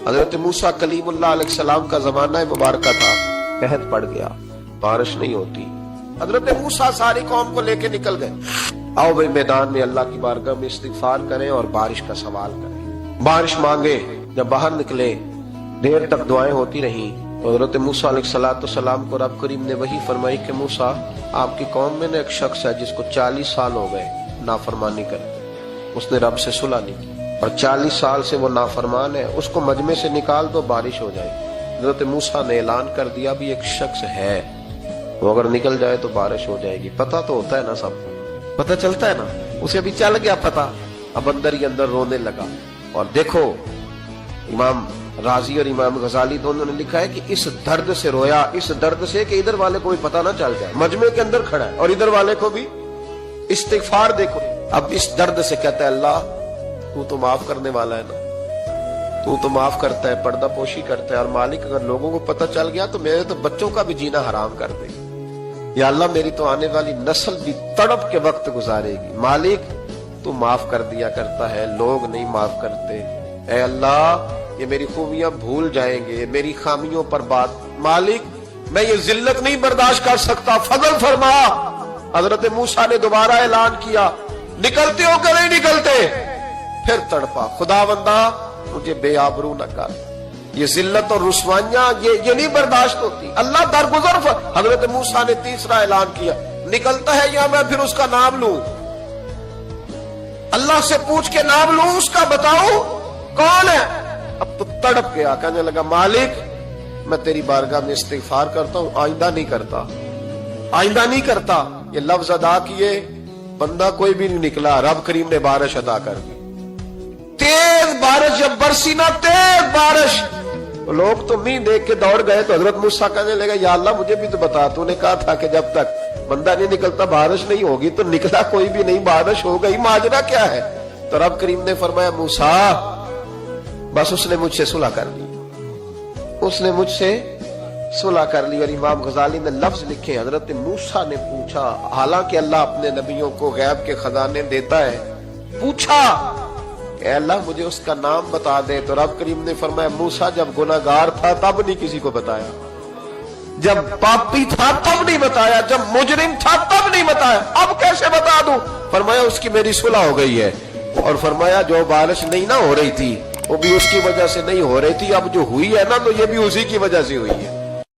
حضرت موسیٰ کلیم اللہ علیہ السلام کا زمانہ مبارکہ تھا، قحط پڑ گیا، بارش نہیں ہوتی۔ حضرت موسیٰ ساری قوم کو لے کے نکل گئے، آؤ بھائی میدان میں اللہ کی بارگاہ میں استغفار کریں اور بارش کا سوال کریں، بارش مانگے۔ جب باہر نکلے دیر تک دعائیں ہوتی رہیں تو حضرت موسیٰ علیہ السلام کو رب کریم نے وحی فرمائی کہ موسیٰ آپ کی قوم میں نے ایک شخص ہے جس کو 40 سال ہو گئے نافرمانی کرتے، اس نے رب سے صلح نہیں کی اور 40 سال سے وہ نافرمان ہے، اس کو مجمع سے نکال دو بارش ہو جائے گی۔ حضرت موسیٰ نے اعلان کر دیا بھی ایک شخص ہے، وہ اگر نکل جائے تو بارش ہو جائے گی۔ پتہ تو ہوتا ہے نا، سب پتہ چلتا ہے نا، اسے ابھی چل گیا پتہ، اب اندر ہی اندر رونے لگا۔ اور دیکھو امام رازی اور امام غزالی دونوں نے لکھا ہے کہ اس درد سے رویا، اس درد سے کہ ادھر والے کو بھی پتہ نہ چل جائے، مجمع کے اندر کھڑا ہے اور ادھر والے کو بھی استغفار۔ دیکھو اب اس درد سے کہتا ہے اللہ تو تو معاف کرنے والا ہے نا، تو تو معاف کرتا ہے، پردہ پوشی کرتا ہے، اور مالک اگر لوگوں کو پتہ چل گیا تو میرے تو بچوں کا بھی جینا حرام کر دے، یا اللہ میری تو آنے والی نسل بھی تڑپ کے وقت گزارے گی۔ مالک تو معاف کر دیا کرتا ہے، لوگ نہیں معاف کرتے، اے اللہ یہ میری خوبیاں بھول جائیں گے، میری خامیوں پر بات، مالک میں یہ ذلت نہیں برداشت کر سکتا، فضل فرما۔ حضرت موسیٰ نے دوبارہ اعلان کیا نکلتے ہو کہ نہیں نکلتے؟ پھر تڑپا، خداوندا مجھے بے آبرو نہ کر، یہ ذلت اور رسوائیاں یہ نہیں برداشت ہوتی، اللہ درگزر۔ حضرت موسیٰ نے تیسرا اعلان کیا نکلتا ہے یا میں پھر اس کا نام لوں، اللہ سے پوچھ کے نام لوں اس کا، بتاؤ کون ہے؟ اب تو تڑپ گیا، کہنے لگا مالک میں تیری بارگاہ میں استغفار کرتا ہوں، آئندہ نہیں کرتا، آئندہ نہیں کرتا۔ یہ لفظ ادا کیے، بندہ کوئی بھی نہیں نکلا، رب کریم نے بارش ادا کر دی، تیز بارش جب برسی نا، تیز بارش، لوگ تو مین دیکھ کے دوڑ گئے۔ تو حضرت موسیٰ کہنے لگا یا اللہ مجھے بھی تو بتا، تو نے کہا تھا کہ جب تک بندہ نہیں نکلتا بارش نہیں ہوگی، تو نکلا کوئی بھی نہیں، بارش ہو گئی، ماجرا کیا ہے؟ تو رب کریم نے فرمایا موسیٰ بس اس نے مجھ سے صلح کر لی، اس نے مجھ سے صلح کر لی۔ اور امام غزالی نے لفظ لکھے حضرت موسیٰ نے پوچھا، حالانکہ اللہ اپنے نبیوں کو غیب کے خزانے دیتا ہے، پوچھا کہ اے اللہ مجھے اس کا نام بتا دے۔ تو رب کریم نے فرمایا موسیٰ جب گناہگار تھا تب نہیں کسی کو بتایا، جب پاپی تھا تب نہیں بتایا، جب مجرم تھا تب نہیں بتایا، اب کیسے بتا دوں؟ فرمایا اس کی میری صلح ہو گئی ہے، اور فرمایا جو بارش نہیں نہ ہو رہی تھی وہ بھی اس کی وجہ سے نہیں ہو رہی تھی، اب جو ہوئی ہے نا تو یہ بھی اسی کی وجہ سے ہوئی ہے۔